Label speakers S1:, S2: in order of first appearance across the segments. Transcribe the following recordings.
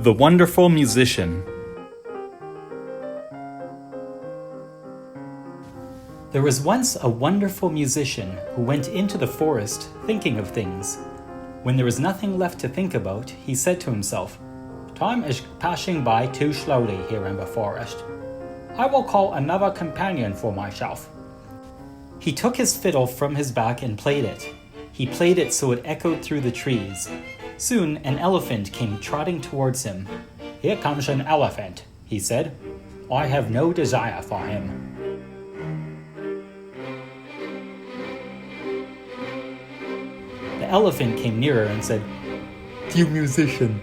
S1: The Wonderful Musician. There was once a wonderful musician who went into the forest thinking of things. When there was nothing left to think about, he said to himself, "Time is passing by too slowly here in the forest. I will call another companion for myself." He took his fiddle from his back and played it. He played it so it echoed through the trees. Soon an elephant came trotting towards him. "Here comes an elephant," he said. "I have no desire for him." The elephant came nearer and said,
S2: "Dear musician,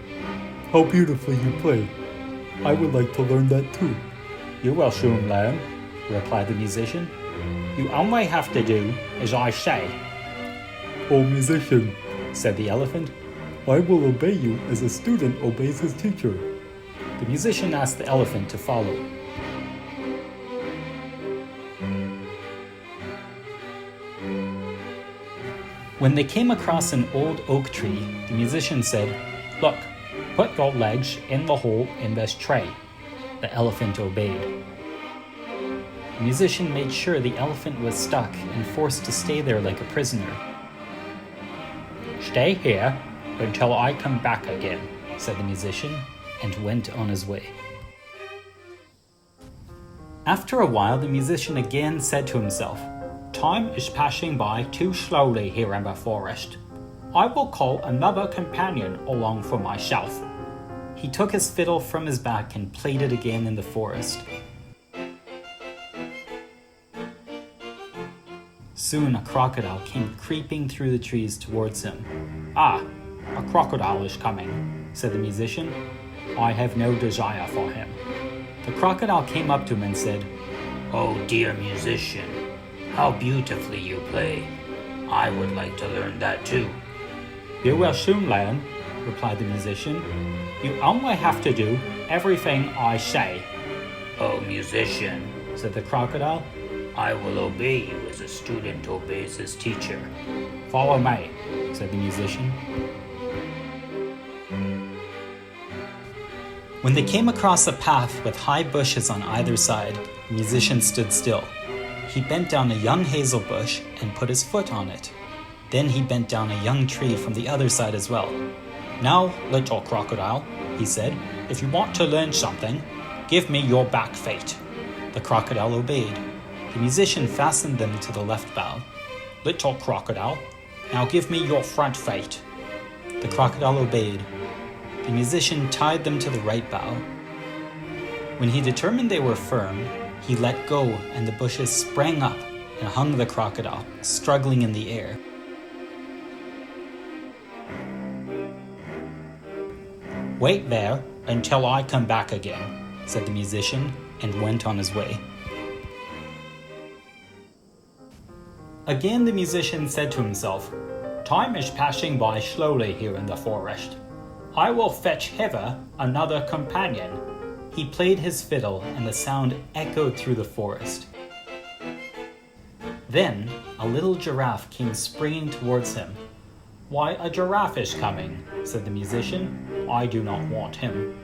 S2: how beautifully you play. I would like to learn that too."
S1: "You will soon learn," replied the musician. "You only have to do as I say."
S2: "Oh, musician,"
S1: said the elephant,
S2: "I will obey you as a student obeys his teacher."
S1: The musician asked the elephant to follow. When they came across an old oak tree, the musician said, "Look, put your legs in the hole in this tree." The elephant obeyed. The musician made sure the elephant was stuck and forced to stay there like a prisoner. "Stay here until I come back again," said the musician, and went on his way. After a while, the musician again said to himself, "Time is passing by too slowly here in the forest. I will call another companion along for myself." He took his fiddle from his back and played it again in the forest. Soon a crocodile came creeping through the trees towards him. "Ah, a crocodile is coming," said the musician. "I have no desire for him." The crocodile came up to him and said,
S3: "Oh, dear musician, how beautifully you play. I would like to learn that too."
S1: "You will soon learn," replied the musician. "You only have to do everything I say."
S3: "Oh, musician,"
S1: said the crocodile,
S3: "I will obey you as a student obeys his teacher."
S1: "Follow me," said the musician. When they came across a path with high bushes on either side, the musician stood still. He bent down a young hazel bush and put his foot on it. Then he bent down a young tree from the other side as well. "Now, little crocodile," he said, "if you want to learn something, give me your back feet." The crocodile obeyed. The musician fastened them to the left bough. "Little crocodile, now give me your front feet." The crocodile obeyed. The musician tied them to the right bough. When he determined they were firm, he let go and the bushes sprang up and hung the crocodile, struggling in the air. "Wait there until I come back again," said the musician, and went on his way. Again the musician said to himself, "Time is passing by slowly here in the forest. I will fetch hither another companion." He played his fiddle, and the sound echoed through the forest. Then a little giraffe came springing towards him. "Why, a giraffe is coming," said the musician. "I do not want him."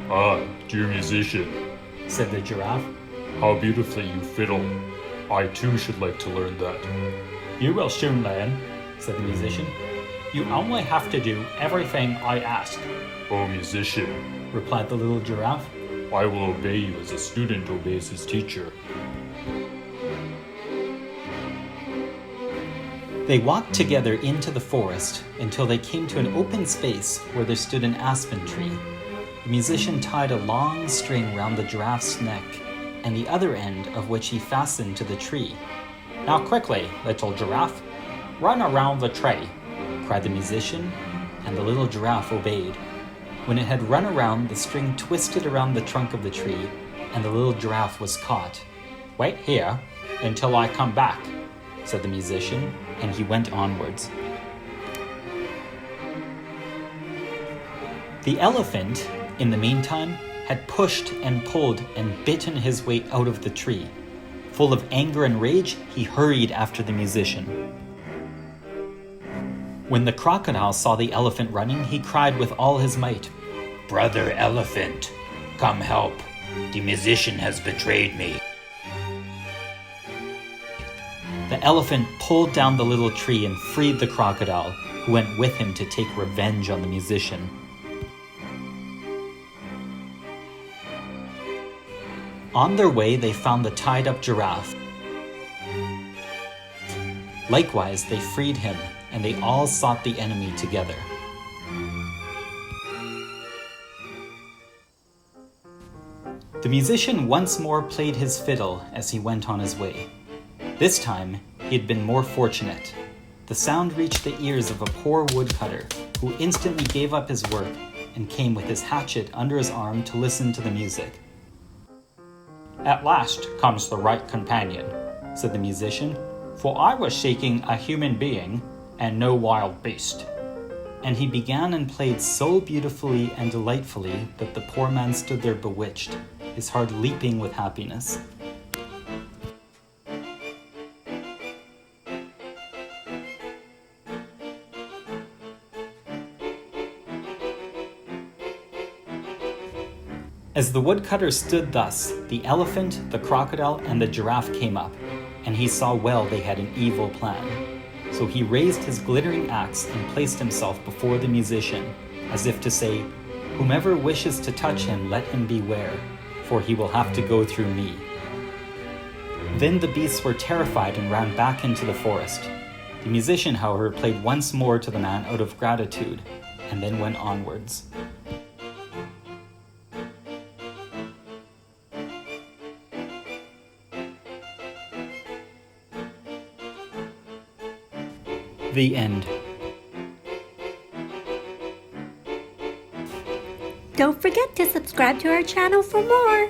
S2: "Ah, dear musician,"
S1: said the giraffe.
S2: "How beautifully you fiddle. I too should like to learn that."
S1: "You will soon learn," said the musician. "You only have to do everything I ask."
S2: "Oh, musician,"
S1: replied the little giraffe,
S2: "I will obey you as a student obeys his teacher."
S1: They walked together into the forest until they came to an open space where there stood an aspen tree. The musician tied a long string round the giraffe's neck, and the other end of which he fastened to the tree. "Now quickly, little giraffe, run around the tree," cried the musician, and the little giraffe obeyed. When it had run around, the string twisted around the trunk of the tree, and the little giraffe was caught. "Wait here until I come back," said the musician, and he went onwards. The elephant, in the meantime, had pushed and pulled and bitten his way out of the tree. Full of anger and rage, he hurried after the musician. When the crocodile saw the elephant running, he cried with all his might,
S3: Brother Elephant, come help. The musician has betrayed me.
S1: The elephant pulled down the little tree and freed the crocodile, who went with him to take revenge on the musician. On their way, they found the tied-up giraffe. Likewise, they freed him, and they all sought the enemy together. The musician once more played his fiddle as he went on his way. This time, he had been more fortunate. The sound reached the ears of a poor woodcutter, who instantly gave up his work and came with his hatchet under his arm to listen to the music. "At last comes the right companion," said the musician, "for I was seeking a human being and no wild beast." And he began and played so beautifully and delightfully that the poor man stood there bewitched, his heart leaping with happiness. As the woodcutter stood thus, the elephant, the crocodile, and the giraffe came up, and he saw well they had an evil plan. So he raised his glittering axe and placed himself before the musician, as if to say, "Whomever wishes to touch him, let him beware, for he will have to go through me." Then the beasts were terrified and ran back into the forest. The musician, however, played once more to the man out of gratitude, and then went onwards. The end.
S4: Don't forget to subscribe to our channel for more.